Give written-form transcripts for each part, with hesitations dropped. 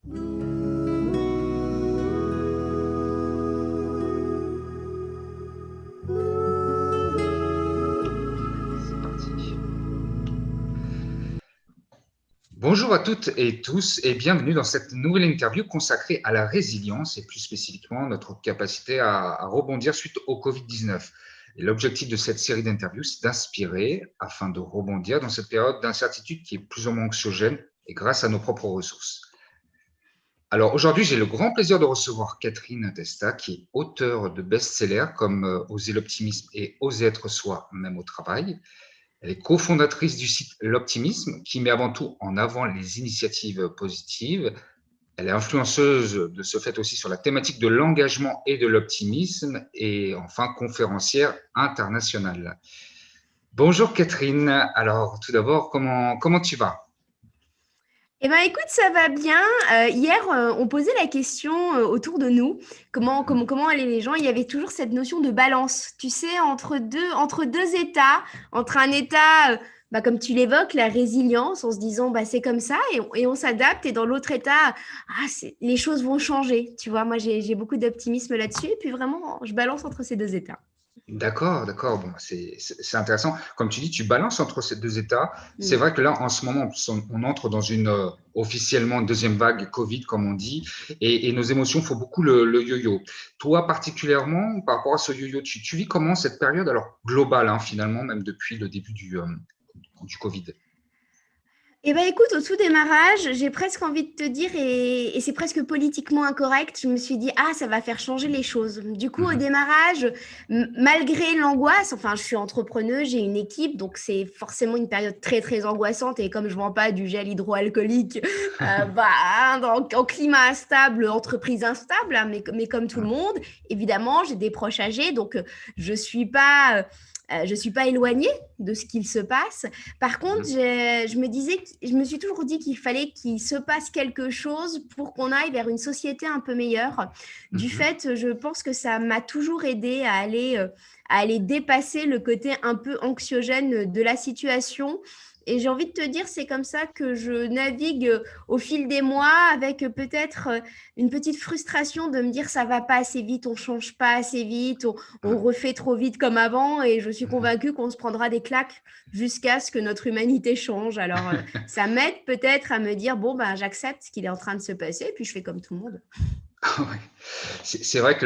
C'est parti. Bonjour à toutes et tous et bienvenue dans cette nouvelle interview consacrée à la résilience et plus spécifiquement notre capacité à rebondir suite au Covid-19. Et l'objectif de cette série d'interviews, c'est d'inspirer afin de rebondir dans cette période d'incertitude qui est plus ou moins anxiogène et grâce à nos propres ressources. Alors aujourd'hui, j'ai le grand plaisir de recevoir Catherine Testa, qui est auteure de best-sellers comme Oser l'optimisme et Oser être soi, même au travail. Elle est cofondatrice du site L'Optimisme, qui met avant tout en avant les initiatives positives. Elle est influenceuse de ce fait aussi sur la thématique de l'engagement et de l'optimisme, et enfin conférencière internationale. Bonjour Catherine. Alors tout d'abord, comment tu vas? Eh ben, écoute, ça va bien. Hier, on posait la question autour de nous, comment allaient les gens. Il y avait toujours cette notion de balance, tu sais, entre deux états, entre un état, comme tu l'évoques, la résilience, en se disant, bah, c'est comme ça, et on s'adapte, et dans l'autre état, les choses vont changer. Tu vois, moi, j'ai beaucoup d'optimisme là-dessus, et puis vraiment, je balance entre ces deux états. D'accord, d'accord. Bon, c'est intéressant. Comme tu dis, tu balances entre ces deux états. C'est Mm. vrai que là, en ce moment, on entre dans une officiellement deuxième vague Covid, comme on dit, et nos émotions font beaucoup le yo-yo. Toi, particulièrement, par rapport à ce yo-yo, tu vis comment cette période, alors globale, hein, finalement, même depuis le début du Covid? Eh ben écoute, au tout démarrage, j'ai presque envie de te dire, et c'est presque politiquement incorrect, je me suis dit, ah, ça va faire changer les choses. Du coup, au Mhm. démarrage, malgré l'angoisse, enfin, je suis entrepreneuse, j'ai une équipe, donc c'est forcément une période très, très angoissante. Et comme je vends pas du gel hydroalcoolique, en climat instable, entreprise instable, hein, mais comme tout le monde, évidemment, j'ai des proches âgés, donc je suis pas éloignée de ce qu'il se passe. Par contre, Mhm. je me suis toujours dit qu'il fallait qu'il se passe quelque chose pour qu'on aille vers une société un peu meilleure. Du Mhm. fait, je pense que ça m'a toujours aidé à aller dépasser le côté un peu anxiogène de la situation. Et j'ai envie de te dire, c'est comme ça que je navigue au fil des mois, avec peut-être une petite frustration de me dire ça va pas assez vite, on change pas assez vite, on Ouais. refait trop vite comme avant. Et je suis Mhm. convaincue qu'on se prendra des claques jusqu'à ce que notre humanité change. Alors, ça m'aide peut-être à me dire, bon, ben, j'accepte ce qu'il est en train de se passer, et puis je fais comme tout le monde. Ouais. C'est vrai que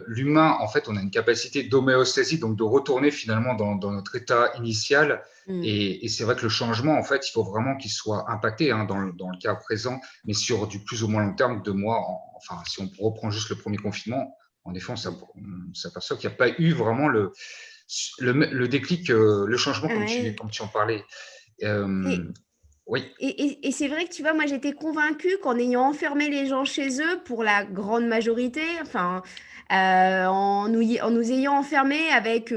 l'humain, en fait, on a une capacité d'homéostasie, donc de retourner finalement dans notre état initial. Mm. Et c'est vrai que le changement, en fait, il faut vraiment qu'il soit impacté, hein, dans le cas présent, mais sur du plus ou moins long terme, 2 mois. Enfin, si on reprend juste le premier confinement, en effet, on s'aperçoit qu'il n'y a pas eu vraiment le déclic, le changement Ouais. comme tu en parlais. Euh, Et, oui. et c'est vrai que tu vois, moi j'étais convaincue qu'en ayant enfermé les gens chez eux, pour la grande majorité, enfin, en nous ayant enfermés avec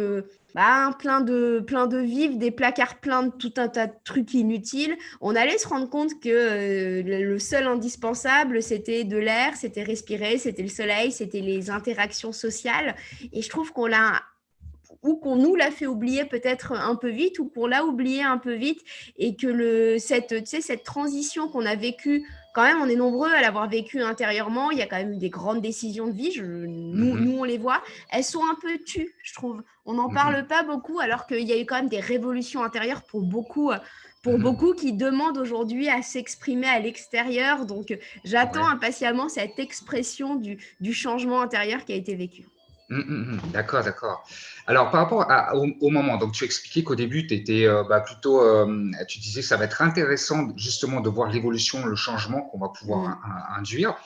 plein de vivres, des placards pleins de tout un tas de trucs inutiles, on allait se rendre compte que le seul indispensable, c'était de l'air, c'était respirer, c'était le soleil, c'était les interactions sociales. Et je trouve qu'on l'a ou qu'on nous l'a fait oublier peut-être un peu vite, ou qu'on l'a oublié un peu vite, et que tu sais, cette transition qu'on a vécue, quand même, on est nombreux à l'avoir vécue intérieurement. Il y a quand même eu des grandes décisions de vie, nous, Mhm. on les voit, elles sont un peu tues, je trouve. On n'en parle Mhm. pas beaucoup, alors qu'il y a eu quand même des révolutions intérieures pour Mhm. beaucoup qui demandent aujourd'hui à s'exprimer à l'extérieur. Donc, j'attends Ouais. impatiemment cette expression du changement intérieur qui a été vécu. D'accord, d'accord. Alors, par rapport au moment, donc tu expliquais qu'au début, tu étais plutôt, tu disais que ça va être intéressant justement de voir l'évolution, le changement qu'on va pouvoir Mm. induire.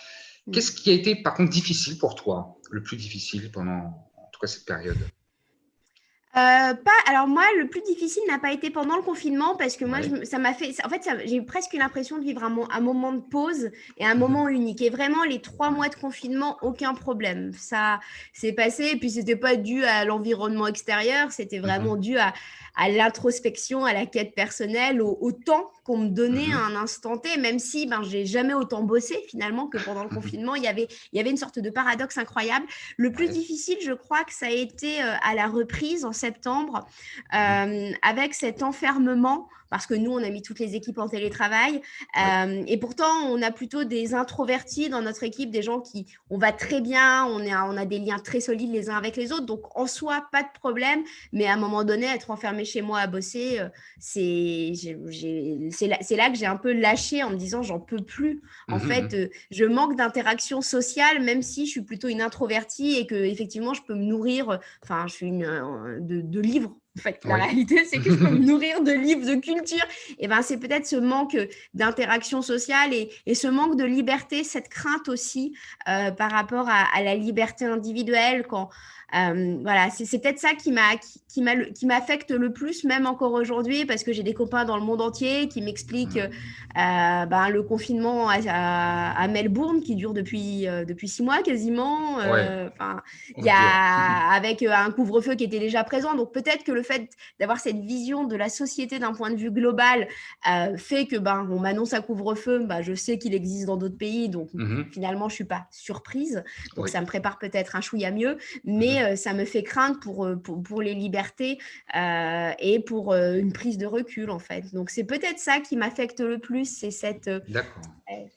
Qu'est-ce Mm. qui a été par contre difficile pour toi, le plus difficile pendant, en tout cas, cette période? Alors moi, le plus difficile n'a pas été pendant le confinement, parce que moi, Ouais. ça m'a fait, en fait, j'ai eu presque l'impression de vivre un moment de pause et un Mhm. moment unique. Et vraiment, les trois Ouais. mois de confinement, aucun problème. Ça s'est passé. Et puis, c'était pas dû à l'environnement extérieur, c'était vraiment Mhm. dû à l'introspection, à la quête personnelle, au temps qu'on me donnait à Mhm. un instant T, même si j'ai jamais autant bossé finalement que pendant le Mhm. confinement. Il y avait une sorte de paradoxe incroyable. Le plus Ouais. difficile, je crois que ça a été à la reprise en septembre, Mhm. avec cet enfermement parce que nous, on a mis toutes les équipes en télétravail. Oui. Et pourtant, on a plutôt des introvertis dans notre équipe, des gens qui, on va très bien, on a des liens très solides les uns avec les autres. Donc, en soi, pas de problème. Mais à un moment donné, être enfermé chez moi à bosser, c'est là que j'ai un peu lâché en me disant, j'en peux plus. En fait, je manque d'interaction sociale, même si je suis plutôt une introvertie et que effectivement, je peux me nourrir. Enfin, je suis de livres. En fait, la Oui. réalité, c'est que je peux me nourrir de livres, de culture. Et ben, c'est peut-être ce manque d'interaction sociale et ce manque de liberté, cette crainte aussi par rapport à la liberté individuelle. Voilà, c'est peut-être ça qui m'affecte le plus, même encore aujourd'hui, parce que j'ai des copains dans le monde entier qui m'expliquent le confinement à Melbourne qui dure depuis 6 mois quasiment. Ouais. Il y Oh, dur. a avec un couvre-feu qui était déjà présent. Donc peut-être que le fait d'avoir cette vision de la société d'un point de vue global fait que on m'annonce un couvre-feu, je sais qu'il existe dans d'autres pays, donc finalement je suis pas surprise. Donc Oui. ça me prépare peut-être un chouïa mieux, mais ça me fait craindre pour les libertés et pour une prise de recul en fait. Donc c'est peut-être ça qui m'affecte le plus, c'est D'accord.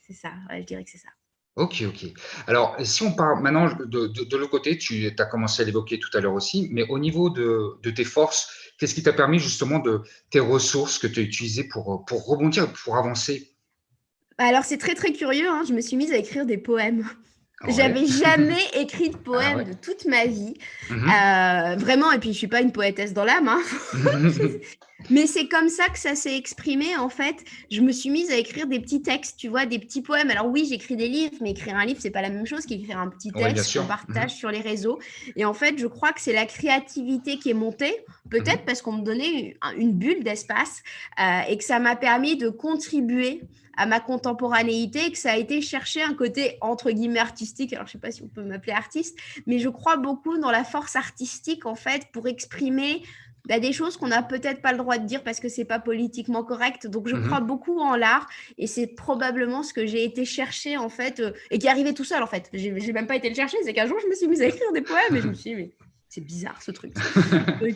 c'est ça, ouais, je dirais que c'est ça. OK, OK. Alors, si on parle maintenant de l'autre côté, tu as commencé à l'évoquer tout à l'heure aussi, mais au niveau de tes forces, qu'est-ce qui t'a permis justement de tes ressources que tu as utilisées pour rebondir, pour avancer? Alors c'est très, très curieux, hein, je me suis mise à écrire des poèmes. Ouais. J'avais jamais écrit de Ah poème ouais. de toute ma vie, Mmh. vraiment et puis je suis pas une poétesse dans l'âme, hein. Mais c'est comme ça que ça s'est exprimé en fait. Je me suis mise à écrire des petits textes, tu vois? Des petits poèmes. Alors oui, j'écris des livres, mais écrire un livre, c'est pas la même chose qu'écrire un petit Oui, bien texte qu'on sûr. Mmh. partage sur les réseaux et en fait, je crois que c'est la créativité qui est montée, Mmh. peut-être parce qu'on me donnait une bulle d'espace, et que ça m'a permis de contribuer à ma contemporanéité, que ça a été chercher un côté entre guillemets artistique. Alors je sais pas si on peut m'appeler artiste, mais je crois beaucoup dans la force artistique en fait pour exprimer des choses qu'on n'a peut-être pas le droit de dire parce que c'est pas politiquement correct. Donc je crois Mmh. beaucoup en l'art et c'est probablement ce que j'ai été chercher en fait et qui est arrivé tout seul en fait. J'ai même pas été le chercher, c'est qu'un jour je me suis mise à écrire des poèmes et je me suis dit mais c'est bizarre ce truc. Donc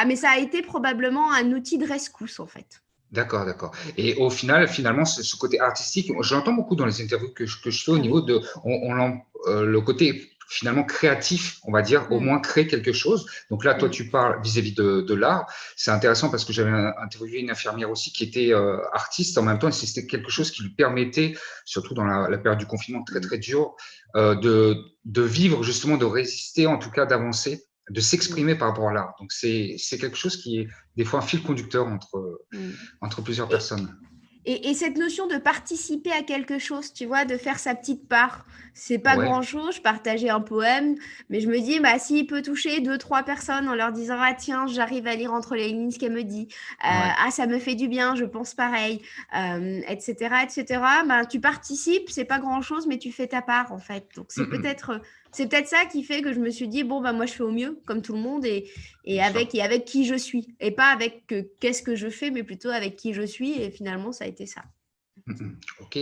mais ça a été probablement un outil de rescousse en fait. D'accord, d'accord, et au final, finalement, ce côté artistique, je l'entends beaucoup dans les interviews que je fais au niveau Oui. de le côté finalement créatif, on va dire, au Mm. moins créer quelque chose. Donc là, toi, Mm. tu parles vis-à-vis de l'art. C'est intéressant parce que j'avais interviewé une infirmière aussi qui était artiste en même temps, et c'était quelque chose qui lui permettait, surtout dans la période du confinement très, Mm. très dur, de vivre justement, de résister, en tout cas d'avancer, de Mm. s'exprimer par rapport à l'art. Donc c'est quelque chose qui est des fois un fil conducteur Mm. entre plusieurs Et, personnes. et cette notion de participer à quelque chose, tu vois, de faire sa petite part, c'est pas Ouais, grand-chose. Je partageais un poème, mais je me dis, s'il peut toucher deux, trois personnes en leur disant, ah tiens, j'arrive à lire entre les lignes ce qu'elle me dit, ouais. ah ça me fait du bien, je pense pareil, etc., etc. Tu participes, c'est pas grand-chose, mais tu fais ta part en fait. Donc Mmh mh. c'est peut-être ça qui fait que je me suis dit, bon, moi je fais au mieux, comme tout le monde, Bien sûr. et avec qui je suis. Et pas avec qu'est-ce que je fais, mais plutôt avec qui je suis. Et finalement, ça a été ça. Mmh mh. OK,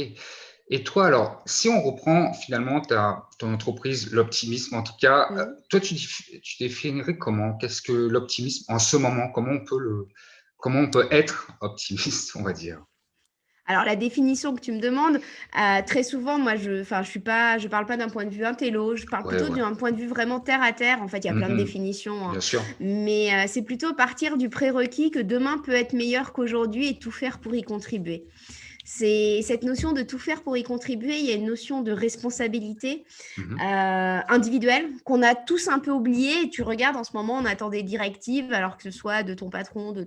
et toi alors, si on reprend finalement ta ton entreprise, l'optimisme en tout cas, Mhm. toi tu définirais comment? Qu'est-ce que l'optimisme en ce moment? Comment on peut être optimiste, on va dire? Alors, la définition que tu me demandes, très souvent, moi, je parle pas d'un point de vue intello, je parle Ouais, plutôt ouais. d'un point de vue vraiment terre à terre. En fait, il y a plein de Mmh. définitions, hein, Bien sûr. mais c'est plutôt partir du prérequis que demain peut être meilleur qu'aujourd'hui et tout faire pour y contribuer. C'est cette notion de tout faire pour y contribuer. Il y a une notion de responsabilité Mmh. individuelle qu'on a tous un peu oublié. Et tu regardes en ce moment, on attend des directives, alors que ce soit de ton patron, de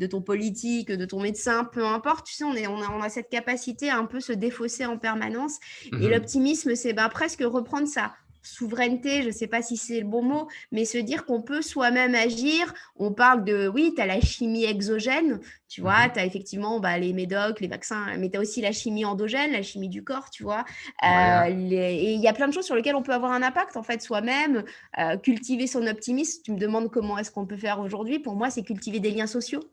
ton politique, de ton médecin, peu importe. Tu sais, on a cette capacité à un peu se défausser en permanence. Et Mmh. l'optimisme, c'est presque reprendre sa souveraineté, je ne sais pas si c'est le bon mot, mais se dire qu'on peut soi-même agir. On parle de, oui, tu as la chimie exogène, tu vois, Mmh. tu as effectivement les médocs, les vaccins, mais tu as aussi la chimie endogène, la chimie du corps, tu vois. Ouais, Et il y a plein de choses sur lesquelles on peut avoir un impact, en fait, soi-même, cultiver son optimisme. Tu me demandes comment est-ce qu'on peut faire aujourd'hui. Pour moi, c'est cultiver des liens sociaux.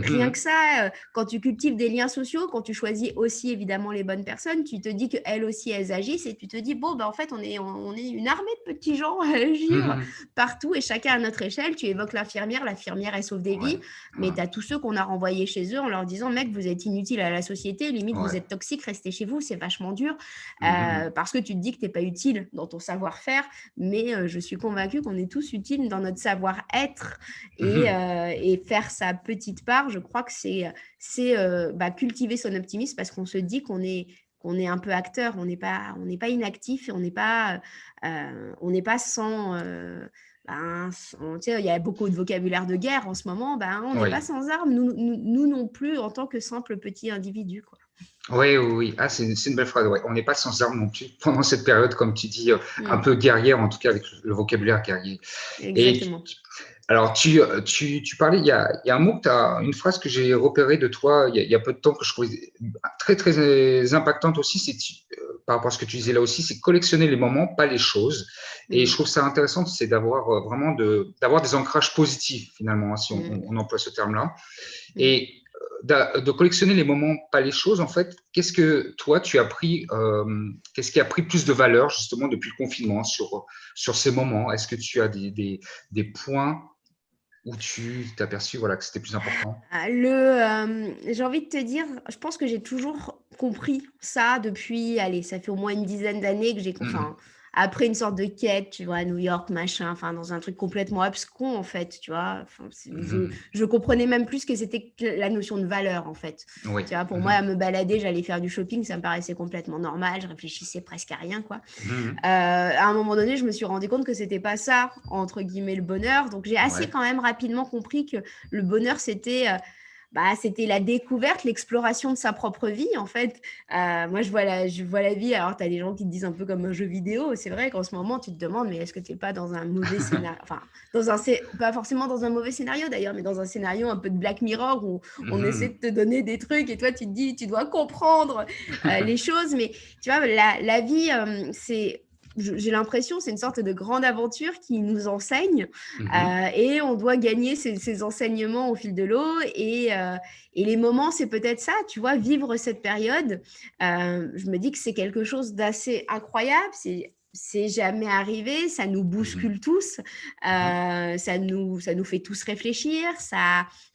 Rien que Mhm. ça, quand tu cultives des liens sociaux, quand tu choisis aussi évidemment les bonnes personnes, tu te dis qu'elles aussi, elles agissent et tu te dis, bon, en fait, on est une armée de petits gens à agir Mhm. partout et chacun à notre échelle. Tu évoques l'infirmière, elle sauve des Ouais, vies, mais ouais, tu as tous ceux qu'on a renvoyés chez eux en leur disant, mec, vous êtes inutile à la société, limite, vous ouais. êtes toxique, restez chez vous, c'est vachement dur, Mhm. parce que tu te dis que tu n'es pas utile dans ton savoir-faire, mais je suis convaincue qu'on est tous utiles dans notre savoir-être Mhm. et faire sa petite part, je crois que c'est cultiver son optimisme parce qu'on se dit qu'on est un peu acteur, on n'est pas inactif et on n'est pas sans. Tu sais, il y a beaucoup de vocabulaire de guerre en ce moment. On n'est pas Oui. sans armes, nous non plus, en tant que simple petit individu, quoi. Oui, oui, oui. Ah, c'est une belle phrase. Ouais. On n'est pas sans armes non plus pendant cette période, comme tu dis, un Mm, peu guerrière, en tout cas avec le vocabulaire guerrier. Et exactement. alors, tu parlais, il y a un mot, une phrase que j'ai repérée de toi il y a peu de temps que je trouvais très, très impactante aussi, par rapport à ce que tu disais là aussi, c'est collectionner les moments, pas les choses. Et je Mm, trouve ça intéressant, c'est d'avoir vraiment d'avoir des ancrages positifs, finalement, hein, si mm, on emploie ce terme-là. mm. Et de collectionner les moments, pas les choses, en fait, qu'est-ce que toi, tu as pris, qu'est-ce qui a pris plus de valeur, justement, depuis le confinement sur ces moments? Est-ce que tu as des points où tu t'es aperçu voilà, que c'était plus important? J'ai envie de te dire, je pense que j'ai toujours compris ça depuis, allez, ça fait au moins une dizaine d'années que enfin, Mhm, après une sorte de quête, tu vois, à New York, machin, enfin, dans un truc complètement abscon, en fait, tu vois. Enfin, mhm. je comprenais même plus ce que c'était que la notion de valeur, en fait. Oui. Tu vois, pour moi, à Mhm, me balader, j'allais faire du shopping, ça me paraissait complètement normal, je réfléchissais presque à rien, quoi. mhm. À un moment donné, je me suis rendu compte que c'était pas ça, entre guillemets, le bonheur. Donc, j'ai assez Ouais. quand même rapidement compris que le bonheur, c'était la découverte, l'exploration de sa propre vie, en fait. Moi, je vois la vie. Alors, tu as des gens qui te disent un peu comme un jeu vidéo. C'est vrai qu'en ce moment, tu te demandes, mais est-ce que tu n'es pas dans un mauvais scénario? Enfin, pas forcément dans un mauvais scénario d'ailleurs, mais dans un scénario un peu de Black Mirror où on essaie Mhm. de te donner des trucs et toi, tu te dis, tu dois comprendre les choses. Mais tu vois, la vie, j'ai l'impression, c'est une sorte de grande aventure qui nous enseigne Mhm. et on doit gagner ces enseignements au fil de l'eau. Et les moments, c'est peut-être ça, tu vois, vivre cette période. Je me dis que c'est quelque chose d'assez incroyable. C'est jamais arrivé, ça nous Mhm. bouscule tous, Mhm. ça nous fait tous réfléchir.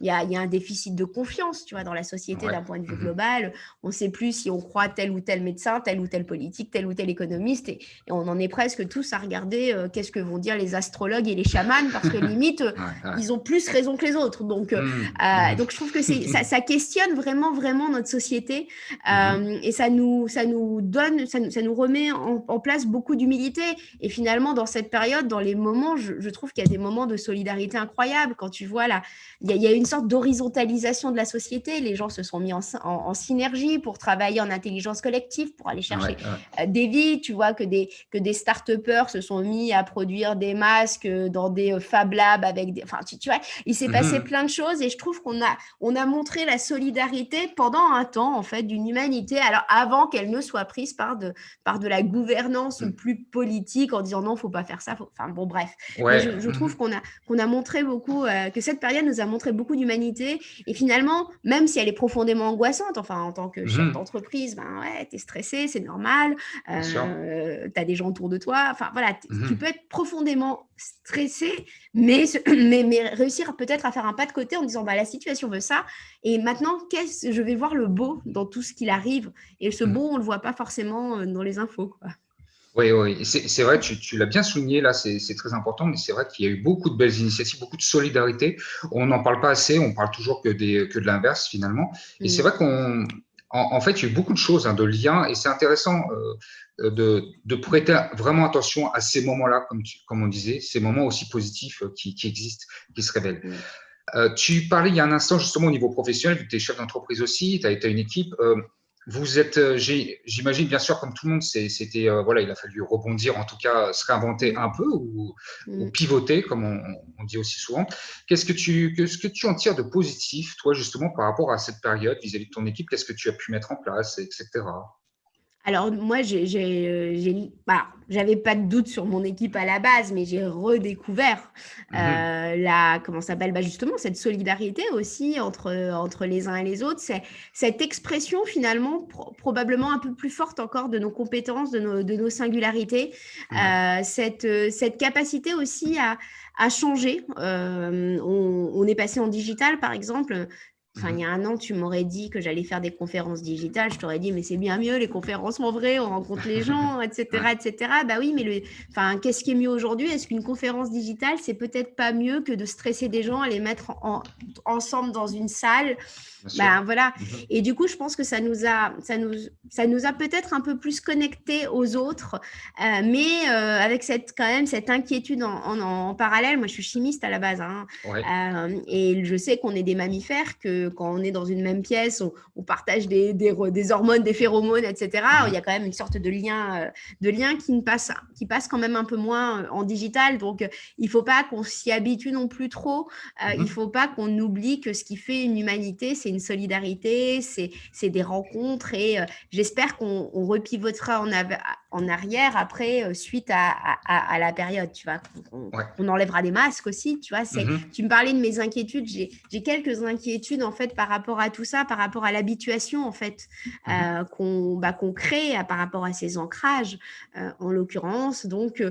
Il y a un déficit de confiance, tu vois, dans la société Ouais. d'un point de vue Mhm. global. On ne sait plus si on croit tel ou tel médecin, tel ou tel politique, tel ou tel économiste, et on en est presque tous à regarder qu'est-ce que vont dire les astrologues et les chamans, parce que limite, Ouais, ouais. ils ont plus raison que les autres. Donc, Mhm. Mhm. donc je trouve que ça questionne vraiment, vraiment notre société Mhm. et ça nous donne, ça nous remet en place beaucoup d'humilité. Et finalement, dans cette période, dans les moments, je trouve qu'il y a des moments de solidarité incroyables. Quand tu vois là, il y a une sorte d'horizontalisation de la société. Les gens se sont mis en synergie pour travailler en intelligence collective, pour aller Ouais, chercher ouais. des vies. Tu vois que des start-upers se sont mis à produire des masques dans des Fab Labs avec des. Enfin, tu vois, il s'est passé Mhm. plein de choses et je trouve qu'on a montré la solidarité pendant un temps, en fait, d'une humanité, alors avant qu'elle ne soit prise par de la gouvernance Mhm. plus politique en disant non, faut pas faire ça. Enfin, bon, bref. Mais Ouais. je trouve Mhm. qu'on a montré beaucoup, que cette période nous a montré beaucoup d'humanité. Et finalement, même si elle est profondément angoissante, enfin, en tant que chef Mhm. d'entreprise, ben ouais, t'es stressé, c'est normal. Bien sûr. Tu as des gens autour de toi. Enfin, voilà, tu peux Mhm. être profondément stressé, mais réussir peut-être à faire un pas de côté en disant bah, la situation veut ça. Et maintenant, je vais voir le beau dans tout ce qu'il arrive. Et ce beau, Mhm. on ne le voit pas forcément dans les infos, quoi. Oui, oui, et c'est vrai, tu l'as bien souligné, là, c'est très important, mais c'est vrai qu'il y a eu beaucoup de belles initiatives, beaucoup de solidarité. On n'en parle pas assez, on parle toujours que de l'inverse, finalement. Et c'est Mm. vrai en fait, il y a eu beaucoup de choses, hein, de liens, et c'est intéressant de prêter vraiment attention à ces moments-là, comme on disait, ces moments aussi positifs qui existent, qui se révèlent. Mm. Tu parlais il y a un instant justement au niveau professionnel, vu que tu es chef d'entreprise aussi, tu as été une équipe. Vous êtes, j'imagine bien sûr, comme tout le monde, c'était voilà, il a fallu rebondir, en tout cas se réinventer Mm. un peu ou Mm. pivoter, comme on dit aussi souvent. Qu'est-ce que tu en tires de positif, toi justement, par rapport à cette période vis-à-vis de ton équipe? Qu'est-ce que tu as pu mettre en place, etc. Alors moi, j'avais pas de doute sur mon équipe à la base, mais j'ai redécouvert Mhm. comment ça s'appelle, justement cette solidarité aussi entre les uns et les autres. C'est cette expression finalement probablement un peu plus forte encore de nos compétences, de nos singularités, Ouais. cette capacité aussi à changer. On est passé en digital, par exemple. Enfin, il y a Mhm. 1 an, tu m'aurais dit que j'allais faire des conférences digitales. Je t'aurais dit, mais c'est bien mieux, les conférences en vrai, on rencontre les gens, Ouais. etc., etc. Bah oui, mais enfin, qu'est-ce qui est mieux aujourd'hui? Est-ce qu'une conférence digitale, c'est peut-être pas mieux que de stresser des gens, à les mettre ensemble dans une salle? Bien sûr. Ben voilà. Mhm. Et du coup, je pense que ça nous a peut-être un peu plus connectés aux autres, mais avec quand même cette inquiétude en parallèle. Moi, je suis chimiste à la base, hein, Ouais. et je sais qu'on est des mammifères, que quand on est dans une même pièce, on partage des hormones, des phéromones, etc. Il y Mhm. a quand même une sorte de lien qui passe quand même un peu moins en digital. Donc, il ne faut pas qu'on s'y habitue non plus trop. Il ne Mhm. faut pas qu'on oublie que ce qui fait une humanité, c'est une solidarité, c'est des rencontres. Et j'espère qu'on repivotera en arrière après, suite à la période, tu vois, Ouais. qu'on enlèvera des masques aussi, tu vois. Mhm. Tu me parlais de mes inquiétudes, j'ai quelques inquiétudes en fait par rapport à tout ça, par rapport à l'habituation en fait, Mhm. qu'on crée par rapport à ces ancrages, en l'occurrence. Donc,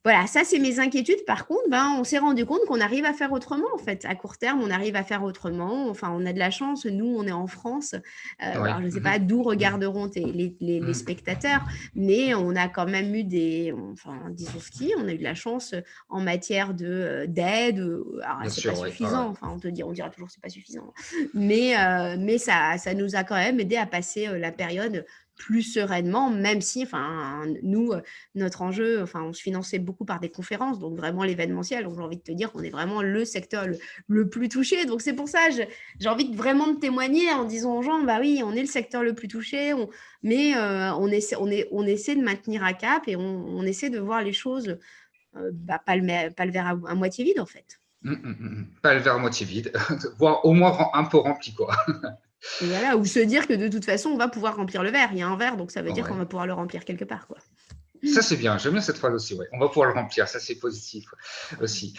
voilà, ça, c'est mes inquiétudes. Par contre, on s'est rendu compte qu'on arrive à faire autrement, en fait. À court terme, on arrive à faire autrement. Enfin, on a de la chance. Nous, on est en France. Alors, Ouais. je ne sais pas Mhm. d'où Mhm. regarderont les Mhm. spectateurs, mais on a quand même eu enfin, disons on a eu de la chance en matière d'aide. Alors, Bien c'est pas sûr, ouais. Ouais, ouais. suffisant. Enfin, on dira toujours que c'est pas suffisant. Mais ça nous a quand même aidé à passer la période plus sereinement, même si, enfin, nous, notre enjeu, enfin, on se finançait beaucoup par des conférences, donc vraiment l'événementiel. Donc, j'ai envie de te dire qu'on est vraiment le secteur le plus touché. Donc, c'est pour ça, j'ai envie vraiment de témoigner en disant aux gens, bah oui, on est le secteur le plus touché, mais on essaie de maintenir à cap, et on essaie de voir les choses, pas le verre à moitié vide, en fait. Pas le verre à moitié vide, voire au moins un peu rempli, quoi. Voilà, ou se dire que de toute façon, on va pouvoir remplir le verre. Il y a un verre, donc ça veut dire qu'on Ouais. va pouvoir le remplir quelque part, quoi. Ça, c'est bien. J'aime bien cette phrase aussi. Ouais. On va pouvoir le remplir. Ça, c'est positif aussi.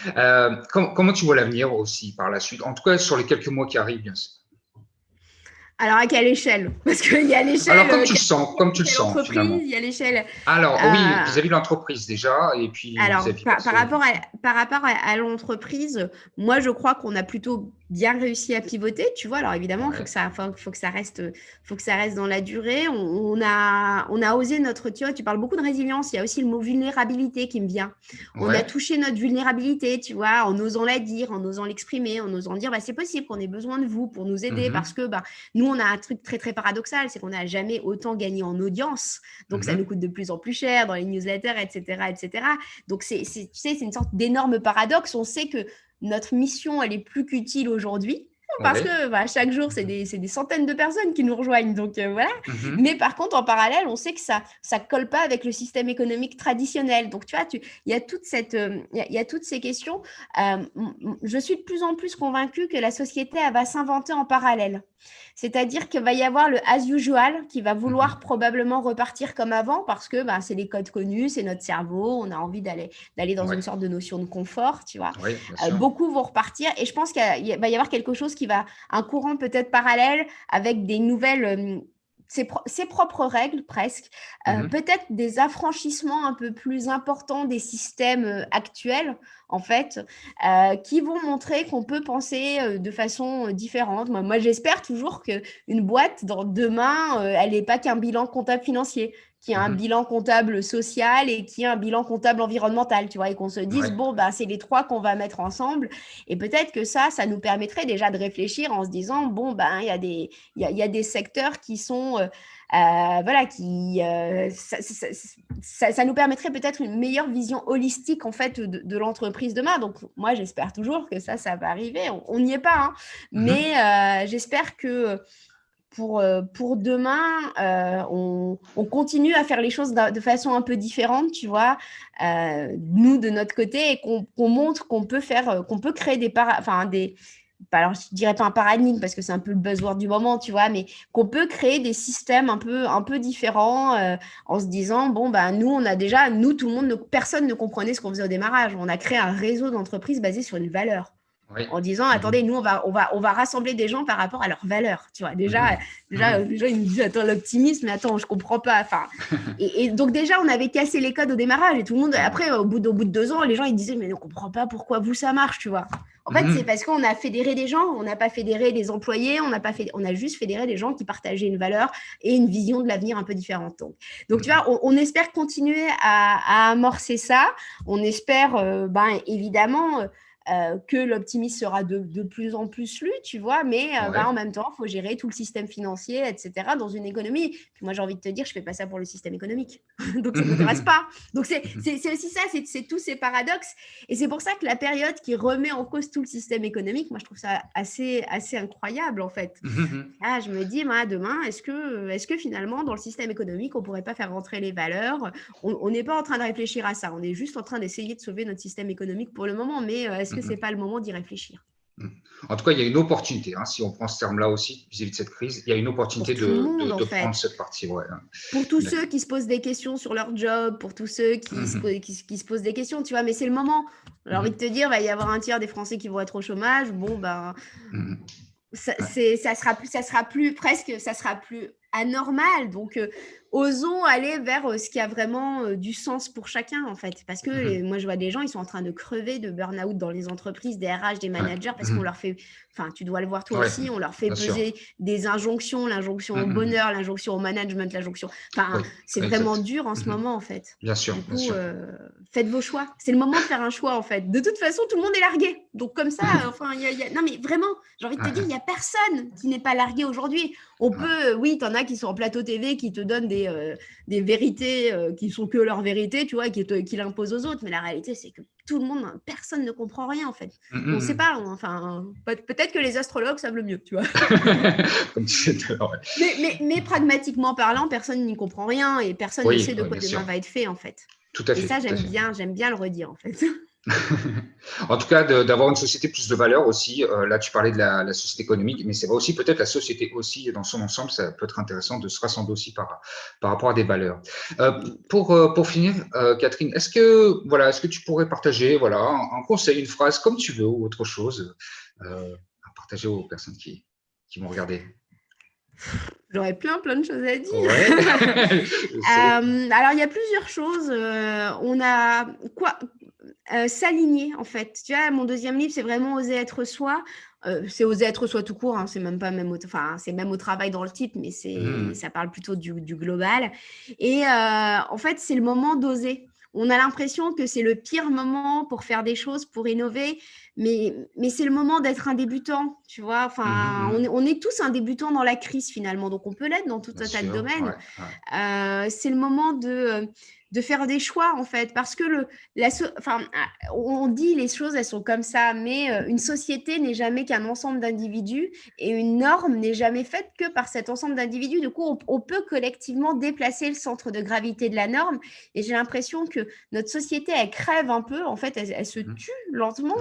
Comment tu vois l'avenir aussi par la suite? En tout cas, sur les quelques mois qui arrivent, bien sûr. Alors, à quelle échelle? Parce qu'il y a Alors, l'échelle comme tu le quelle sens, entreprise, finalement. il y a l'échelle. Alors, oui, euh, vis-à-vis de l'entreprise déjà, et puis Alors, vis-à-vis par perso. rapport à l'entreprise, moi, je crois qu'on a plutôt bien réussi à pivoter, tu vois. Alors, évidemment, il faut que Ouais. ça, faut que ça reste dans la durée. On a osé tu vois, tu parles beaucoup de résilience. Il y a aussi le mot vulnérabilité qui me vient. On a Ouais. touché notre vulnérabilité, tu vois, en osant la dire, en osant l'exprimer, en osant dire, c'est possible qu'on ait besoin de vous pour nous aider, parce Mhm. que, nous, on a un truc très, très paradoxal, c'est qu'on n'a jamais autant gagné en audience. Donc, ça nous Mhm. coûte de plus en plus cher dans les newsletters, etc., etc. Donc, tu sais, c'est une sorte d'énorme paradoxe. On sait que notre mission, elle est plus qu'utile aujourd'hui, parce Ouais. que chaque jour, c'est des centaines de personnes qui nous rejoignent. Donc, voilà. Mhm. Mais par contre, en parallèle, on sait que ça ne colle pas avec le système économique traditionnel. Donc, tu vois, il y a il y a toutes ces questions. Je suis de plus en plus convaincue que la société, elle va s'inventer en parallèle. C'est-à-dire qu'il va y avoir le as usual qui va vouloir Mhm. probablement repartir comme avant, parce que c'est les codes connus, c'est notre cerveau, on a envie d'aller dans une Ouais. sorte de notion de confort, tu vois. Oui, bien sûr. Beaucoup vont repartir, et je pense qu'il va y avoir quelque chose un courant peut-être parallèle, avec des nouvelles, ses propres règles presque, Mhm. peut-être des affranchissements un peu plus importants des systèmes actuels, en fait, qui vont montrer qu'on peut penser de façon différente. Moi, j'espère toujours qu'une boîte, demain, elle n'est pas qu'un bilan comptable financier, qui a un Mhm. bilan comptable social et qui a un bilan comptable environnemental, tu vois, et qu'on se dise, Ouais. bon, c'est les trois qu'on va mettre ensemble. Et peut-être que ça nous permettrait déjà de réfléchir en se disant, bon, il y a des secteurs qui sont, voilà, ça nous permettrait peut-être une meilleure vision holistique, en fait, de l'entreprise demain. Donc, moi, j'espère toujours que ça va arriver. On n'y est pas, hein, mais Mhm. j'espère que pour demain, on continue à faire les choses de façon un peu différente, tu vois, nous de notre côté, et qu'on montre qu'on peut créer alors je dirais pas un paradigme parce que c'est un peu le buzzword du moment, tu vois, mais qu'on peut créer des systèmes un peu différents en se disant, bon, bah, nous, tout le monde, personne ne comprenait ce qu'on faisait au démarrage. On a créé un réseau d'entreprises basé sur une valeur Oui. en disant, attendez, nous, on va rassembler des gens par rapport à leurs valeurs, tu vois. Déjà, les gens, ils me disent, attends, l'optimisme, mais attends, je comprends pas. Enfin, et donc, déjà, on avait cassé les codes au démarrage et tout le monde, après, au bout de 2 ans, les gens, ils disaient, mais on comprend pas pourquoi vous, ça marche, tu vois. En fait, c'est parce qu'on a fédéré des gens, on n'a pas fédéré des employés, on a juste fédéré des gens qui partageaient une valeur et une vision de l'avenir un peu différente. Donc tu vois, on espère continuer à amorcer ça. On espère, évidemment, que l'optimisme sera de plus en plus lu, tu vois, mais Ouais. en même temps, il faut gérer tout le système financier, etc., dans une économie. Puis moi, j'ai envie de te dire, je ne fais pas ça pour le système économique. Donc, ça ne m'intéresse pas. Donc, c'est aussi ça, c'est tous ces paradoxes. Et c'est pour ça que la période qui remet en cause tout le système économique, moi, je trouve ça assez incroyable, en fait. Ah, je me dis, moi, demain, est-ce que finalement, dans le système économique, on ne pourrait pas faire rentrer les valeurs? On n'est pas en train de réfléchir à ça. On est juste en train d'essayer de sauver notre système économique pour le moment, mais est-ce que ce n'est pas le moment d'y réfléchir? En tout cas, il y a une opportunité, hein, si on prend ce terme-là aussi vis-à-vis de cette crise, il y a une Pour opportunité tout le monde, en de prendre fait. cette partie. Ouais. Pour tous D'accord. ceux qui se posent des questions sur leur job, pour tous ceux qui se posent des questions, tu vois, mais c'est le moment. J'ai envie de te dire, il va y avoir un tiers des Français qui vont être au chômage. Bon, ben, Ouais. ça sera plus presque, ça sera plus anormal. Donc, osons aller vers ce qui a vraiment du sens pour chacun, en fait. Parce que moi, je vois des gens, ils sont en train de crever de burn-out dans les entreprises, des RH, des Ouais. managers, parce qu'on leur fait, enfin, tu dois le voir toi Ouais, aussi, on leur fait bien sûr. peser des injonctions, l'injonction au bonheur, l'injonction au management, l'injonction. Enfin, Oui, c'est vraiment exact. dur en ce moment, en fait. Bien sûr, Du bien coup, sûr. faites vos choix. C'est le moment de faire un choix, en fait. De toute façon, tout le monde est largué. Donc, comme ça, enfin, non, mais vraiment, j'ai envie de te dire, il n'y a personne qui n'est pas largué aujourd'hui. On peut, oui, tu en as qui sont en plateau TV, qui te donnent des vérités qui sont que leurs vérités, tu vois, qui l'imposent aux autres. Mais la réalité, c'est que tout le monde, personne ne comprend rien, en fait. On ne sait pas, enfin, peut-être que les astrologues savent le mieux, tu vois. Comme tu disais tout à l'heure. Ouais. Mais pragmatiquement parlant, personne n'y comprend rien et personne ne sait Oui, de oui, quoi bien sûr. demain va être fait, en fait. Tout à Et fait, ça, tout à fait. j'aime bien le redire, en fait. En tout cas, d'avoir une société plus de valeur aussi. Là, tu parlais de la société économique, mais c'est vrai aussi peut-être la société aussi dans son ensemble. Ça peut être intéressant de se rassembler aussi par rapport à des valeurs. Pour finir, Catherine, est-ce que tu pourrais partager voilà un conseil, une phrase comme tu veux ou autre chose à partager aux personnes qui vont regarder. J'aurais plein de choses à dire. Ouais, je sais. Alors, il y a plusieurs choses. On a quoi s'aligner, en fait. Tu vois, mon deuxième livre, c'est vraiment oser être soi. C'est oser être soi tout court. Hein, c'est même pas même, enfin, c'est même au travail dans le titre, mais ça parle plutôt du global. Et en fait, c'est le moment d'oser. On a l'impression que c'est le pire moment pour faire des choses, pour innover, mais c'est le moment d'être un débutant, tu vois. Enfin, on est tous un débutant dans la crise finalement, donc on peut l'être dans tout Bien un tas de sûr, domaines. ouais, ouais. C'est le moment de faire des choix en fait, parce que on dit les choses, elles sont comme ça, mais une société n'est jamais qu'un ensemble d'individus et une norme n'est jamais faite que par cet ensemble d'individus. Du coup, on peut collectivement déplacer le centre de gravité de la norme et j'ai l'impression que notre société, elle crève un peu, en fait, elle se tue lentement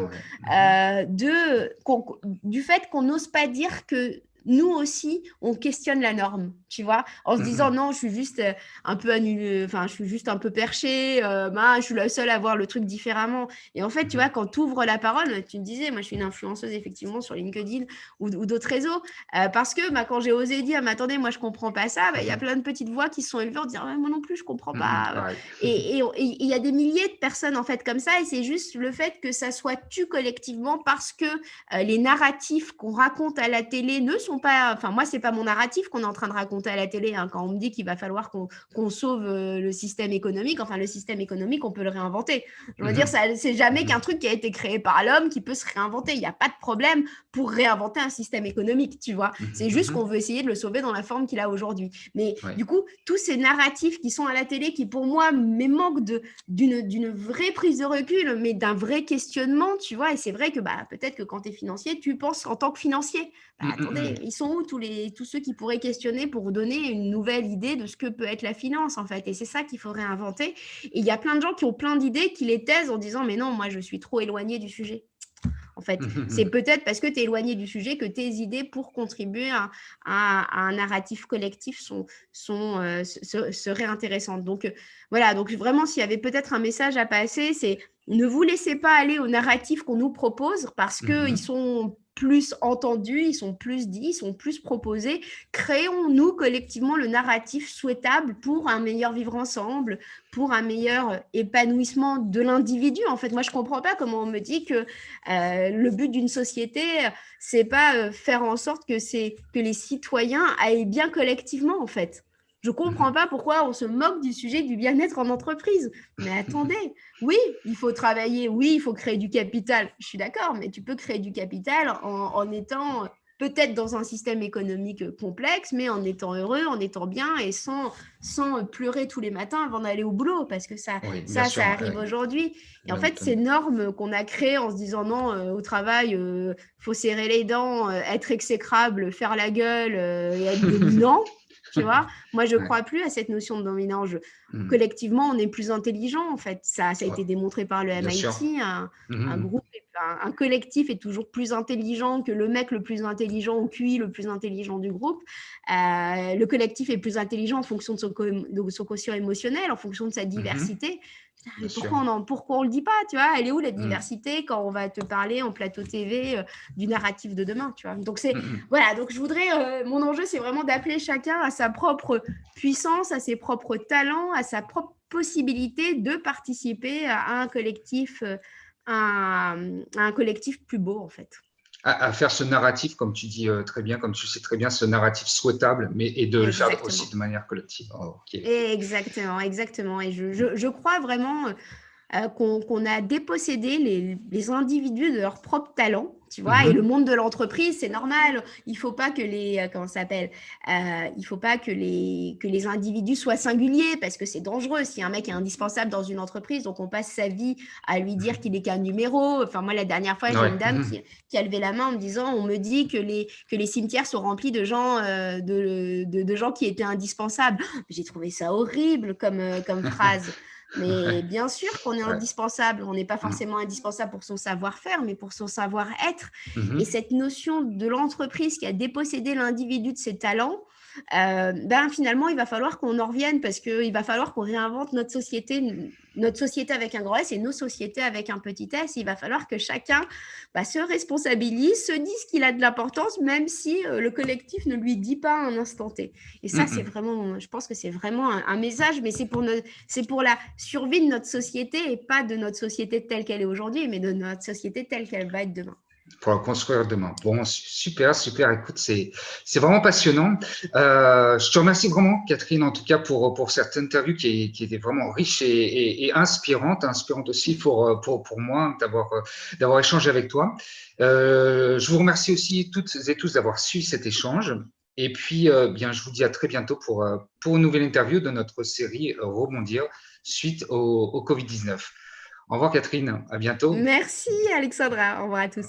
Ouais. du fait qu'on n'ose pas dire que nous aussi, on questionne la norme, tu vois, en se disant non, je suis juste un peu annulé, enfin, je suis juste un peu perché, je suis la seule à voir le truc différemment. Et en fait, tu vois, quand tu ouvres la parole, tu me disais, moi, je suis une influenceuse effectivement sur LinkedIn ou d'autres réseaux, parce que quand j'ai osé dire, mais attendez, moi, je comprends pas ça, il y a plein de petites voix qui se sont élevées en disant, moi non plus, je comprends pas. Pareil. Et il y a des milliers de personnes en fait comme ça, et c'est juste le fait que ça soit tu collectivement parce que les narratifs qu'on raconte à la télé ne sont pas. Enfin, moi, c'est pas mon narratif qu'on est en train de raconter à la télé. Hein, quand on me dit qu'il va falloir qu'on sauve le système économique, enfin, le système économique, on peut le réinventer. Je veux dire, c'est jamais qu'un truc qui a été créé par l'homme qui peut se réinventer. Il n'y a pas de problème pour réinventer un système économique, tu vois. C'est juste qu'on veut essayer de le sauver dans la forme qu'il a aujourd'hui. Mais Ouais. du coup, tous ces narratifs qui sont à la télé, qui pour moi manquent d'une vraie prise de recul, mais d'un vrai questionnement, tu vois. Et c'est vrai que peut-être que quand tu es financier, tu penses en tant que financier. Attendez, ils sont où tous ceux qui pourraient questionner pour vous donner une nouvelle idée de ce que peut être la finance, en fait. Et c'est ça qu'il faut réinventer. Et il y a plein de gens qui ont plein d'idées, qui les taisent en disant, mais non, moi, je suis trop éloigné du sujet. en fait. C'est peut-être parce que tu es éloigné du sujet que tes idées pour contribuer à un narratif collectif seraient intéressantes. Donc, voilà, donc vraiment, s'il y avait peut-être un message à passer, c'est ne vous laissez pas aller au narratif qu'on nous propose parce qu'ils sont plus entendus, ils sont plus dits, ils sont plus proposés. Créons-nous collectivement le narratif souhaitable pour un meilleur vivre ensemble, pour un meilleur épanouissement de l'individu. En fait, moi, je ne comprends pas comment on me dit que le but d'une société, c'est pas faire en sorte que les citoyens aillent bien collectivement, en fait. Je ne comprends pas pourquoi on se moque du sujet du bien-être en entreprise. Mais attendez, oui, il faut travailler, oui, il faut créer du capital. Je suis d'accord, mais tu peux créer du capital en étant peut-être dans un système économique complexe, mais en étant heureux, en étant bien et sans pleurer tous les matins avant d'aller au boulot, parce que Oui, bien sûr. arrive aujourd'hui. Et en Bien fait, entendu. ces normes qu'on a créées en se disant non, au travail, faut serrer les dents, être exécrable, faire la gueule et être dominant, tu vois. Moi, je ne Ouais. crois plus à cette notion de dominant. Collectivement, on est plus intelligent, en fait. Ça a Ouais, été démontré par le bien sûr. MIT. Un groupe, un collectif est toujours plus intelligent que le mec le plus intelligent au QI le plus intelligent du groupe. Le collectif est plus intelligent en fonction de son quotient émotionnel, en fonction de sa diversité. Bien Mais sûr. pourquoi on le dit pas, tu vois? Elle est où la diversité quand on va te parler en plateau TV du narratif de demain, tu vois? Donc voilà, donc je voudrais, mon enjeu, c'est vraiment d'appeler chacun à sa propre puissance, à ses propres talents, à sa propre possibilité de participer à un collectif, à un collectif plus beau, en fait. À faire ce narratif, comme tu dis très bien, comme tu sais très bien, ce narratif souhaitable, et de le faire aussi Exactement. de manière collective. Oh, ok. Exactement, exactement. Et je crois vraiment qu'on a dépossédé les individus de leur propre talent, tu vois. Et le monde de l'entreprise, c'est normal. Il faut pas que comment ça s'appelle, il faut pas que les individus soient singuliers parce que c'est dangereux. Si un mec est indispensable dans une entreprise, donc on passe sa vie à lui dire qu'il est qu'un numéro. Enfin, moi, la dernière fois, j'ai Ouais. une dame qui a levé la main en me disant, on me dit que les cimetières sont remplis de gens, de gens qui étaient indispensables. J'ai trouvé ça horrible comme phrase. Mais bien sûr qu'on est Ouais. indispensable. On n'est pas forcément indispensable pour son savoir-faire, mais pour son savoir-être. Et Mhm. cette notion de l'entreprise qui a dépossédé l'individu de ses talents, finalement, il va falloir qu'on en revienne parce qu'il va falloir qu'on réinvente notre société avec un grand S et nos sociétés avec un petit S. Il va falloir que chacun se responsabilise, se dise qu'il a de l'importance, même si le collectif ne lui dit pas à un instant T. Et ça, c'est Mhm. vraiment, je pense que c'est vraiment un message, mais c'est pour la survie de notre société et pas de notre société telle qu'elle est aujourd'hui, mais de notre société telle qu'elle va être demain. Pour le construire demain. Bon, super, super. Écoute, c'est vraiment passionnant. Je te remercie vraiment, Catherine, en tout cas pour cette interview qui était vraiment riche et inspirante aussi pour moi d'avoir échangé avec toi. Je vous remercie aussi toutes et tous d'avoir suivi cet échange. Et puis, bien, je vous dis à très bientôt pour une nouvelle interview de notre série Rebondir suite au Covid-19. Au revoir, Catherine. À bientôt. Merci, Alexandra. Au revoir à tous.